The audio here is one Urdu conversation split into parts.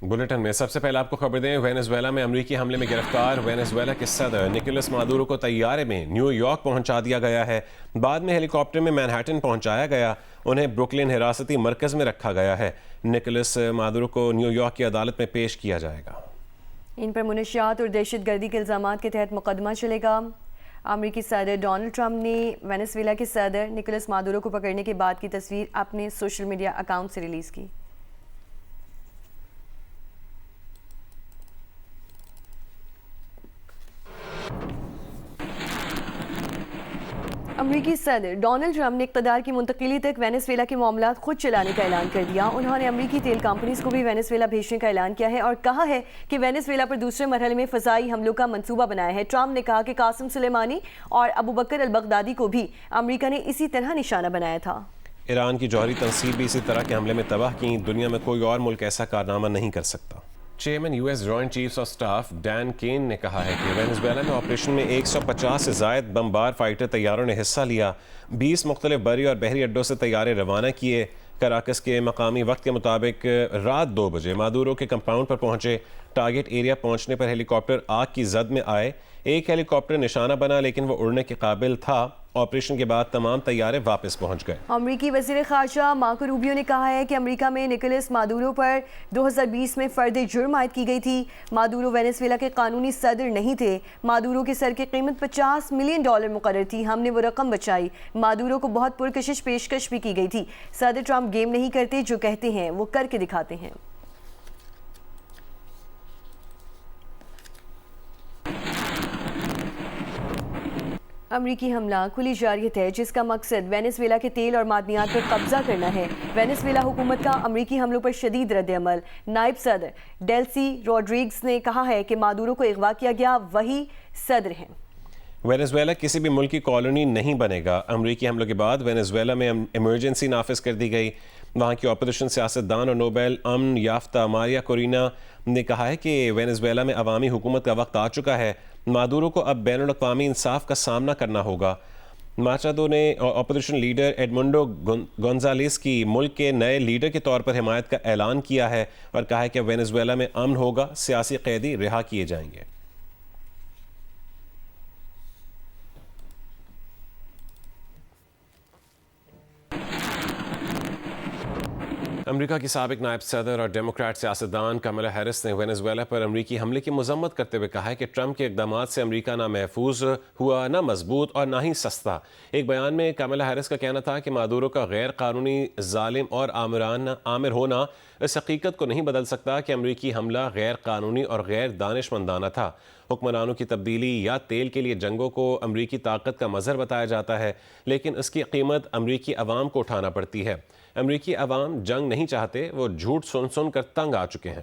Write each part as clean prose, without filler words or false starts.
بلیٹن میں سب سے پہلے آپ کو خبر دیں، وینزویلا میں امریکی حملے میں گرفتار وینزویلا کے صدر نکولس مادورو کو طیارے میں نیو یارک پہنچا دیا گیا ہے، بعد میں ہیلی کاپٹر میں مینہٹن پہنچایا گیا، انہیں بروکلن حراستی مرکز میں رکھا گیا ہے۔ نکولس مادورو کو نیو یارک کی عدالت میں پیش کیا جائے گا۔ ان پر منشیات اور دہشت گردی کے الزامات کے تحت مقدمہ چلے گا۔ امریکی صدر ڈونلڈ ٹرمپ نے وینزویلا کے صدر نکولس مادورو کو پکڑنے کے بعد کی تصویر اپنے سوشل میڈیا اکاؤنٹ سے ریلیز کی۔ امریکی صدر ڈونلڈ ٹرمپ نے اقتدار کی منتقلی تک وینزویلا کے معاملات خود چلانے کا اعلان کر دیا۔ انہوں نے امریکی تیل کمپنیز کو بھی وینزویلا بھیجنے کا اعلان کیا ہے اور کہا ہے کہ وینزویلا پر دوسرے مرحلے میں فضائی حملوں کا منصوبہ بنایا ہے۔ ٹرمپ نے کہا کہ قاسم سلیمانی اور ابو بکر البغدادی کو بھی امریکہ نے اسی طرح نشانہ بنایا تھا۔ ایران کی جوہری تنصیب بھی اسی طرح کے حملے میں تباہ کی، دنیا میں کوئی اور ملک ایسا کارنامہ نہیں کر سکتا۔ Chairman U S joint chiefs of staff Dan Caine نے کہا ہے کہ وینزویلا میں آپریشن میں 150 سے زائد بمبار فائٹر طیاروں نے حصہ لیا، 20 مختلف بری اور بحری اڈوں سے طیارے روانہ کیے۔ کراکس کے مقامی وقت کے مطابق رات 2 بجے مادورو کے کمپاؤنڈ پر پہنچے، ٹارگٹ ایریا پہنچنے پر ہیلی کاپٹر آگ کی زد میں آئے، ایک ہیلی کاپٹر نشانہ بنا لیکن وہ اڑنے کے قابل تھا۔ آپریشن کے بعد تمام طیارے واپس پہنچ گئے۔ امریکی وزیر خارجہ مارکو روبیو نے کہا ہے کہ امریکہ میں نکولس مادورو پر 2020 میں فرد جرم عائد کی گئی تھی۔ مادورو وینزویلا کے قانونی صدر نہیں تھے۔ مادورو کے سر کی قیمت $50 ملین مقرر تھی، ہم نے وہ رقم بچائی۔ مادورو کو بہت پرکشش پیشکش بھی کی گئی تھی۔ صدر ٹرمپ گیم نہیں کرتے، جو کہتے ہیں وہ کر کے دکھاتے ہیں۔ امریکی حملہ کھلی جارحیت ہے جس کا مقصد وینزویلا کے تیل اور معدنیات پر قبضہ کرنا ہے۔ وینزویلا حکومت کا امریکی حملوں پر شدید رد عمل۔ نائب صدر ڈیلسی روڈریگز نے کہا ہے کہ مادورو کو اغوا کیا گیا، وہی صدر ہیں۔ وینزویلا کسی بھی ملک کی کالونی نہیں بنے گا۔ امریکی حملوں کے بعد وینزویلا میں ایمرجنسی نافذ کر دی گئی۔ وہاں کی اپوزیشن سیاستدان اور نوبل امن یافتہ ماریا کورینا نے کہا ہے کہ وینزویلا میں عوامی حکومت کا وقت آ چکا ہے، مادورو کو اب بین الاقوامی انصاف کا سامنا کرنا ہوگا۔ ماچادو نے اپوزیشن لیڈر ایڈمنڈو گونزالیس کی ملک کے نئے لیڈر کے طور پر حمایت کا اعلان کیا ہے اور کہا ہے کہ وینزویلا میں امن ہوگا، سیاسی قیدی رہا کیے جائیں گے۔ امریکہ کی سابق نائب صدر اور ڈیموکریٹ سیاستدان کملا ہیرس نے وینزویلا پر امریکی حملے کی مذمت کرتے ہوئے کہا ہے کہ ٹرمپ کے اقدامات سے امریکہ نہ محفوظ ہوا، نہ مضبوط اور نہ ہی سستا۔ ایک بیان میں کملا ہیرس کا کہنا تھا کہ مادورو کا غیر قانونی، ظالم اور آمر ہونا اس حقیقت کو نہیں بدل سکتا کہ امریکی حملہ غیر قانونی اور غیر دانش مندانہ تھا۔ حکمرانوں کی تبدیلی یا تیل کے لیے جنگوں کو امریکی طاقت کا مظہر بتایا جاتا ہے، لیکن اس کی قیمت امریکی عوام کو اٹھانا پڑتی ہے۔ امریکی عوام جنگ نہیں چاہتے، وہ جھوٹ سن سن کر تنگ آ چکے ہیں۔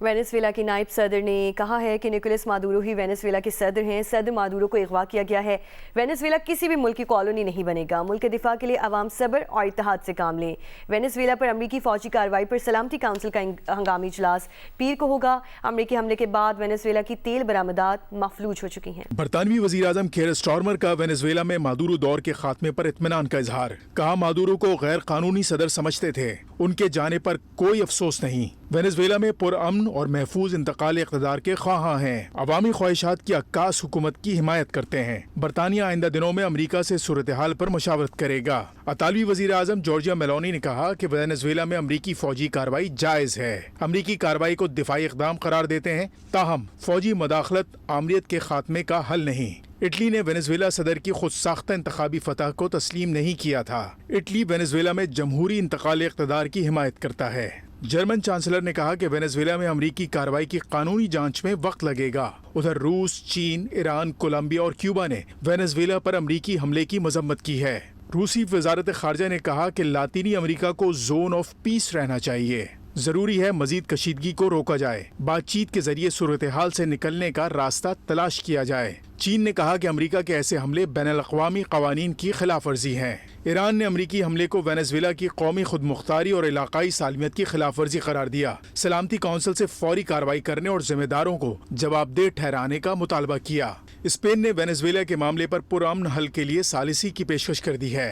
وینزویلا کے نائب صدر نے کہا ہے کہ نکولس مادورو ہی وینزویلا کے صدر ہیں۔ صدر مادورو کو اغوا کیا گیا ہے۔ وینزویلا کسی بھی ملک کی کالونی نہیں بنے گا۔ ملک کے دفاع کے لیے عوام صبر اور اتحاد سے کام لیں۔ وینزویلا پر امریکی فوجی کارروائی پر سلامتی کونسل کا ہنگامی اجلاس پیر کو ہوگا۔ امریکی حملے کے بعد وینزویلا کی تیل برآمدات مفلوج ہو چکی ہیں۔ برطانوی وزیر اعظم کیئر سٹارمر کا وینزویلا میں مادورو دور کے خاتمے پر اطمینان کا اظہار۔ کہا مادورو کو غیر قانونی صدر سمجھتے تھے، ان کے جانے پر کوئی افسوس نہیں۔ وینزویلا میں پرامن اور محفوظ انتقال اقتدار کے خواہاں ہیں، عوامی خواہشات کی عکاس حکومت کی حمایت کرتے ہیں۔ برطانیہ آئندہ دنوں میں امریکہ سے صورتحال پر مشاورت کرے گا۔ اطالوی وزیر اعظم جورجیا میلونی نے کہا کہ وینزویلا میں امریکی فوجی کارروائی جائز ہے، امریکی کارروائی کو دفاعی اقدام قرار دیتے ہیں، تاہم فوجی مداخلت آمریت کے خاتمے کا حل نہیں۔ اٹلی نے وینزویلا صدر کی خود ساختہ انتخابی فتح کو تسلیم نہیں کیا تھا۔ اٹلی وینزویلا میں جمہوری انتقال اقتدار کی حمایت کرتا ہے۔ جرمن چانسلر نے کہا کہ وینزویلا میں امریکی کارروائی کی قانونی جانچ میں وقت لگے گا۔ ادھر روس، چین، ایران، کولمبیا اور کیوبا نے وینزویلا پر امریکی حملے کی مذمت کی ہے۔ روسی وزارت خارجہ نے کہا کہ لاطینی امریکہ کو زون آف پیس رہنا چاہیے، ضروری ہے مزید کشیدگی کو روکا جائے، بات چیت کے ذریعے صورتحال سے نکلنے کا راستہ تلاش کیا جائے۔ چین نے کہا کہ امریکہ کے ایسے حملے بین الاقوامی قوانین کی خلاف ورزی ہیں۔ ایران نے امریکی حملے کو وینزویلا کی قومی خود مختاری اور علاقائی سالمیت کی خلاف ورزی قرار دیا، سلامتی کونسل سے فوری کارروائی کرنے اور ذمہ داروں کو جواب دہ ٹھہرانے کا مطالبہ کیا۔ اسپین نے وینزویلا کے معاملے پر پرامن حل کے لیے ثالثی کی پیشکش کر دی ہے۔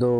2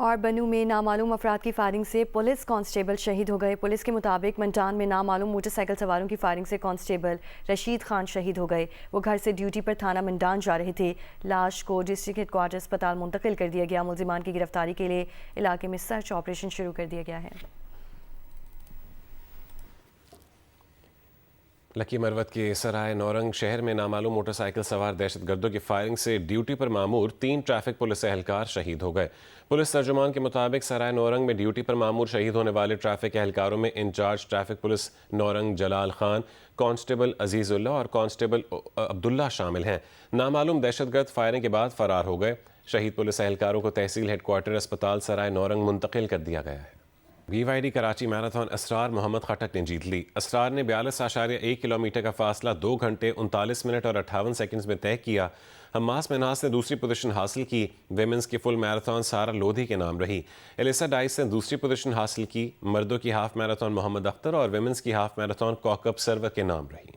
اور بنو میں نامعلوم افراد کی فائرنگ سے پولیس کانسٹیبل شہید ہو گئے. پولیس کے مطابق منٹان میں نامعلوم موٹر سائیکل سواروں کی فائرنگ سے کانسٹیبل رشید خان شہید ہو گئے. وہ گھر سے ڈیوٹی پر تھانہ منڈان جا رہے تھے. لاش کو ڈسٹرکٹ ہیڈ کوارٹر اسپتال منتقل کر دیا گیا. ملزمان کی گرفتاری کے لیے علاقے میں سرچ آپریشن شروع کر دیا گیا ہے. لکی مروت کے سرائے نورنگ شہر میں نامعلوم موٹر سائیکل سوار دہشت گردوں کی فائرنگ سے ڈیوٹی پر مامور 3 ٹریفک پولیس اہلکار شہید ہو گئے. پولیس ترجمان کے مطابق سرائے نورنگ میں ڈیوٹی پر مامور شہید ہونے والے ٹریفک اہلکاروں میں incharge traffic police Naurang Jalal Khan, constable عزیز اللہ اور کانسٹیبل عبداللہ شامل ہیں. نامعلوم دہشت گرد فائرنگ کے بعد فرار ہو گئے. شہید پولیس اہلکاروں کو تحصیل ہیڈ کوارٹر اسپتال سرائے نورنگ منتقل کر دیا گیا ہے. BYD کراچی میراتھن اسرار محمد خٹک نے جیت لی. اسرار نے 42.1 کلومیٹر کا فاصلہ 2 گھنٹے 39 منٹ اور 58 سیکنڈز میں طے کیا. حماس مناس نے دوسری پوزیشن حاصل کی. ویمنز کی فل میراتھن سارا لودھی کے نام رہی. ایلیسا ڈائس نے دوسری پوزیشن حاصل کی. مردوں کی ہاف میراتھن محمد اختر اور ویمنز کی ہاف میراتھن کوکب سرور کے نام رہی.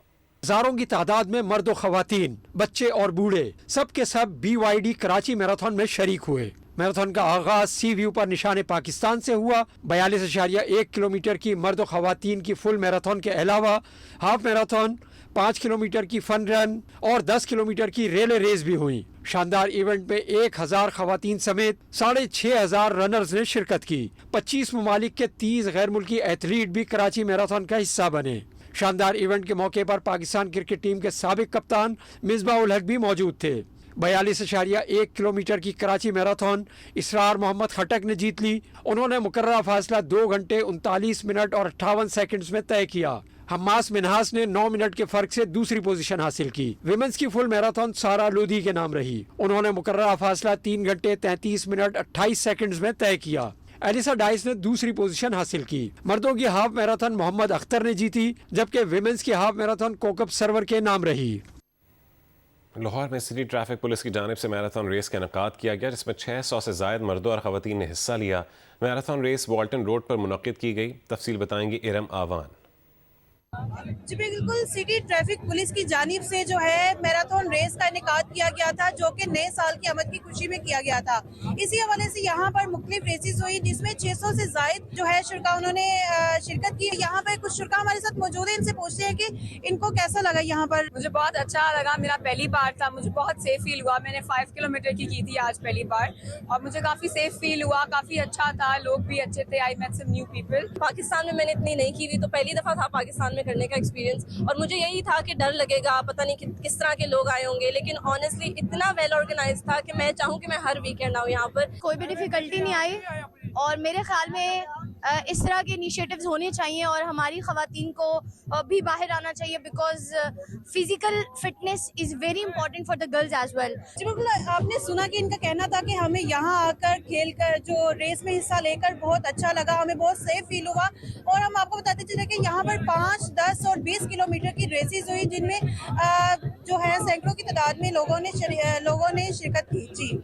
ہزاروں کی تعداد میں مرد و خواتین، بچے اور بوڑھے سب کے سب BYD کراچی میراتھن میں شریک ہوئے. میراتھن کا آغاز سی ویو پر نشان پاکستان سے ہوا. 42.1 کلومیٹر کی مرد و خواتین کی فل میراتھن کے علاوہ ہاف میراتھن، 5 کلومیٹر کی فن رن اور 10 کلومیٹر کی ریلے ریس بھی ہوئی. شاندار ایونٹ میں 1000 خواتین سمیت 6500 رنرز نے شرکت کی. 25 ممالک کے 30 غیر ملکی ایتھلیٹ بھی کراچی میراتھن کا حصہ بنے. شاندار ایونٹ کے موقع پر پاکستان کرکٹ ٹیم کے سابق کپتان مصباح الحق بھی موجود تھے. 42.1 کلومیٹر کی کراچی میراتھن اسرار محمد خٹک نے جیت لی. انہوں نے مقررہ فاصلہ 2 گھنٹے 39 منٹ اور 58 سیکنڈز میں طے کیا. حماس منہاس نے 9 منٹ کے فرق سے دوسری پوزیشن حاصل کی. ویمنز کی فل میراتھن سارا لودھی کے نام رہی. انہوں نے مقررہ فاصلہ 3 گھنٹے 33 منٹ 28 سیکنڈز میں طے کیا. ایلیسا ڈائس نے دوسری پوزیشن حاصل کی. مردوں کی ہاف میراتھن محمد اختر نے جیتی جبکہ ویمنز کی ہاف میراتھن کوکب سرور کے نام رہی. لاہور میں سٹی ٹریفک پولیس کی جانب سے میراتھن ریس کا انعقاد کیا گیا جس میں 600 سے زائد مردوں اور خواتین نے حصہ لیا. میراتھن ریس والٹن روڈ پر منعقد کی گئی. تفصیل بتائیں گی ارم آوان. جی بالکل، سٹی ٹریفک پولیس کی جانب سے جو ہے میراتھن ریس کا انعقاد کیا گیا تھا جو کہ نئے سال کی آمد کی خوشی میں کیا گیا تھا. اسی حوالے سے یہاں پر مختلف ریسز ہوئی جس میں 600 سے زائد جو ہے شرکا انہوں نے شرکت کی. یہاں پر کچھ شرکا ہمارے ساتھ موجود ہیں، ان سے پوچھتے ہیں کہ ان کو کیسا لگا یہاں پر. مجھے بہت اچھا لگا، میرا پہلی بار تھا، مجھے بہت سیف فیل ہوا. میں نے 5 کلومیٹر کی تھی آج پہلی بار اور مجھے کافی سیف فیل ہوا، کافی اچھا تھا، لوگ بھی اچھے تھے. I met some new people. Pakistan میں نے اتنی نہیں کی ہوئی تو پہلی دفعہ تھا پاکستان میں کرنے کا ایکسپیرینس، اور مجھے یہی تھا کہ ڈر لگے گا، پتہ نہیں کس طرح کے لوگ آئے ہوں گے، لیکن آنیسٹلی اتنا ویل آرگنائز تھا کہ میں چاہوں کہ میں ہر ویکینڈ آؤں یہاں پر. کوئی بھی ڈیفیکلٹی نہیں آئی اور میرے خیال میں اس طرح کے انیشیٹیوز ہونے چاہیے اور ہماری خواتین کو بھی باہر آنا چاہیے because physical fitness is very important for the girls as well. جی بالکل، آپ نے سنا کہ ان کا کہنا تھا کہ ہمیں یہاں آ کر کھیل کر جو ریس میں حصہ لے کر بہت اچھا لگا، ہمیں بہت سیف فیل ہوا. اور ہم آپ کو بتاتے چلے کہ یہاں پر 5, 10 اور 20 کلومیٹر کی ریسز ہوئی جن میں جو ہے سینکڑوں کی تعداد میں لوگوں نے شرکت کی. جی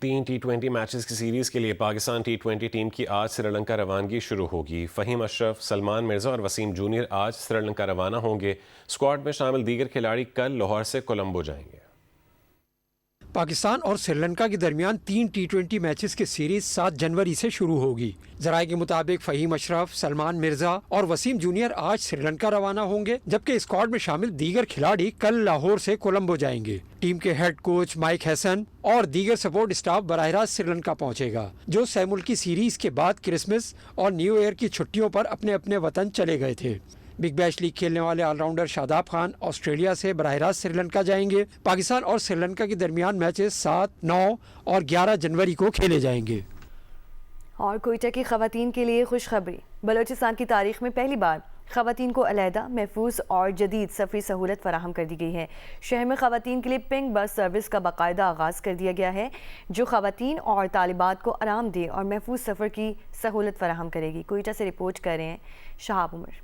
3 T20 میچز کی سیریز کے لیے پاکستان T20 ٹیم کی آج سری لنکا روانگی شروع ہوگی. فہیم اشرف، سلمان مرزا اور وسیم جونیئر آج سری لنکا روانہ ہوں گے. اسکواڈ میں شامل دیگر کھلاڑی کل لاہور سے کولمبو جائیں گے. پاکستان اور سری لنکا کے درمیان 3 T20 میچز کی سیریز 7 جنوری سے شروع ہوگی. ذرائع کے مطابق فہیم اشرف، سلمان مرزا اور وسیم جونیئر آج سری لنکا روانہ ہوں گے جبکہ اسکواڈ میں شامل دیگر کھلاڑی کل لاہور سے کولمبو جائیں گے. ٹیم کے ہیڈ کوچ مائک ہیسن اور دیگر سپورٹ اسٹاف براہ راست سری لنکا پہنچے گا جو سہ ملکی سیریز کے بعد کرسمس اور نیو ایئر کی چھٹیوں پر اپنے اپنے وطن چلے گئے تھے. بگ بیش لیگ کھیلنے والے all rounder Shadab Khan Australia سے براہ راست سری لنکا جائیں گے. پاکستان اور سری لنکا کے درمیان میچز 7، 9 اور 11 جنوری کو کھیلے جائیں گے. اور کوئٹہ کی خواتین کے لیے خوشخبری. بلوچستان کی تاریخ میں پہلی بار خواتین کو علیحدہ، محفوظ اور جدید سفری سہولت فراہم کر دی گئی ہے. شہر میں خواتین کے لیے پنک بس سروس کا باقاعدہ آغاز کر دیا گیا ہے جو خواتین اور طالبات کو آرام دہ اور محفوظ سفر کی سہولت فراہم کرے گی. کوئٹہ سے رپورٹ کر رہے ہیں شہاب عمر.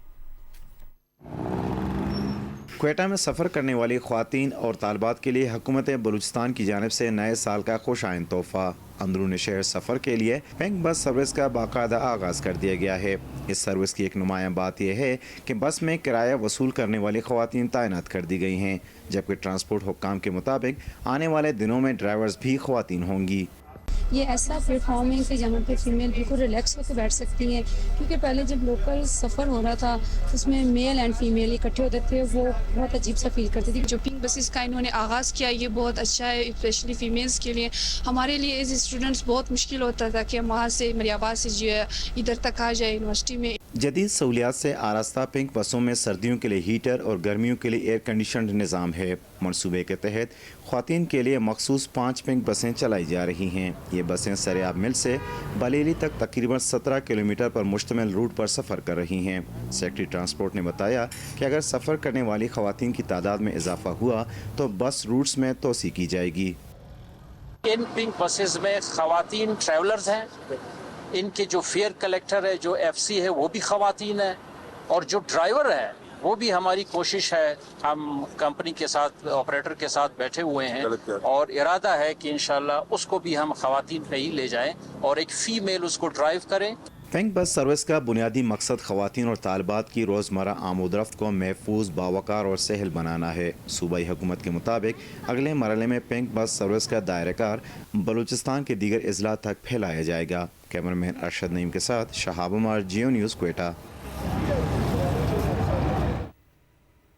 کوئٹہ میں سفر کرنے والی خواتین اور طالبات کے لیے حکومت بلوچستان کی جانب سے نئے سال کا خوش آئند تحفہ اندرون شہر سفر کے لیے پنک بس سروس کا باقاعدہ آغاز کر دیا گیا ہے. اس سروس کی ایک نمایاں بات یہ ہے کہ بس میں کرایہ وصول کرنے والی خواتین تعینات کر دی گئی ہیں جبکہ ٹرانسپورٹ حکام کے مطابق آنے والے دنوں میں ڈرائیورز بھی خواتین ہوں گی. یہ ایسا پلیٹ فارم ہے کہ جہاں پہ فیمیل بالکل ریلیکس ہو کے بیٹھ سکتی ہیں، کیونکہ پہلے جب لوکل سفر ہو رہا تھا اس میں میل اینڈ فیمیل اکٹھے ہوتے تھے، وہ بہت عجیب سا فیل کرتی تھی. جو پنک بسز کا انہوں نے آغاز کیا یہ بہت اچھا ہے، اسپیشلی فیمیلز کے لیے. ہمارے لیے ایز اسٹوڈنٹس بہت مشکل ہوتا تھا کہ ہم وہاں سے مریاباد سے جو ہے ادھر تک آ جائے یونیورسٹی میں. جدید سہولیات سے آراستہ پنک بسوں میں سردیوں کے لیے ہیٹر اور گرمیوں کے لیے ایئر کنڈیشنڈ نظام ہے. منصوبے کے تحت خواتین کے لیے مخصوص 5 پنک بسیں چلائی جا رہی ہیں. یہ بسیں سریاب مل سے بلیلی تک تقریباً 17 کلومیٹر پر مشتمل روٹ پر سفر کر رہی ہیں. سیکرٹری ٹرانسپورٹ نے بتایا کہ اگر سفر کرنے والی خواتین کی تعداد میں اضافہ ہوا تو بس روٹس میں توسیع کی جائے گی. ان پنک بسز میں خواتین ٹریولرز ہیں، ان کے جو فیئر کلیکٹر ہے، جو ایف سی ہے وہ بھی خواتین ہیں، اور جو ڈرائیور ہے وہ بھی ہماری کوشش ہے. ہم کمپنی کے ساتھ آپریٹر کے ساتھ بیٹھے ہوئے ہیں اور ارادہ ہے کہ انشاءاللہ اس کو بھی ہم خواتین پہ ہی لے جائیں اور ایک فیمیل اس کو ڈرائیو کریں. پنک بس سروس کا بنیادی مقصد خواتین اور طالبات کی روزمرہ آمد و رفت کو محفوظ، باوقار اور سہل بنانا ہے. صوبائی حکومت کے مطابق اگلے مرحلے میں پنک بس سروس کا دائرہ کار بلوچستان کے دیگر اضلاع تک پھیلایا جائے گا. کیمرہ مین ارشد نعیم کے ساتھ شہاب عمر، جیو نیوز، کوئٹہ.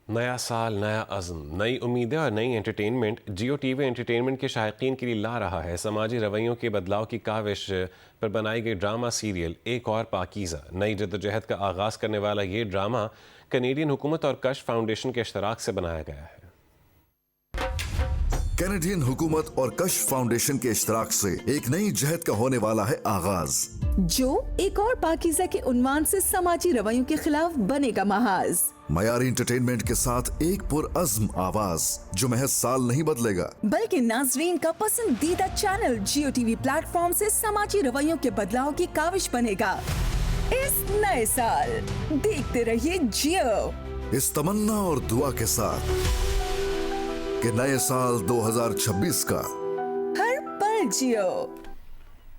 نیا سال، نیا عزم، نئی امیدیں اور نئی entertainment. Geo T V entertainment کے شائقین کے لیے لا رہا ہے سماجی رویوں کے بدلاؤ کی کاوش پر بنائی گئی ڈرامہ سیریل ایک اور پاکیزہ. نئی جدوجہد کا آغاز کرنے والا یہ ڈرامہ کینیڈین حکومت اور کشف فاؤنڈیشن کے اشتراک سے بنایا گیا ہے. کینیڈین حکومت اور کشف فاؤنڈیشن کے اشتراک سے ایک نئی جہد کا ہونے والا ہے آغاز، جو ایک اور پاکیزہ کے عنوان سے سماجی رویوں کے خلاف بنے گا محاذ. معیاری انٹرٹینمنٹ کے ساتھ ایک پرعزم آواز جو محض سال نہیں بدلے گا بلکہ ناظرین کا پسندیدہ channel Geo T V platform سے سماجی رویوں کے بدلاؤ کی کاوش بنے گا. اس نئے سال دیکھتے رہیے جیو، اس تمنا اور دعا کے ساتھ کہ نئے سال 2026 کا ہر پل جیو.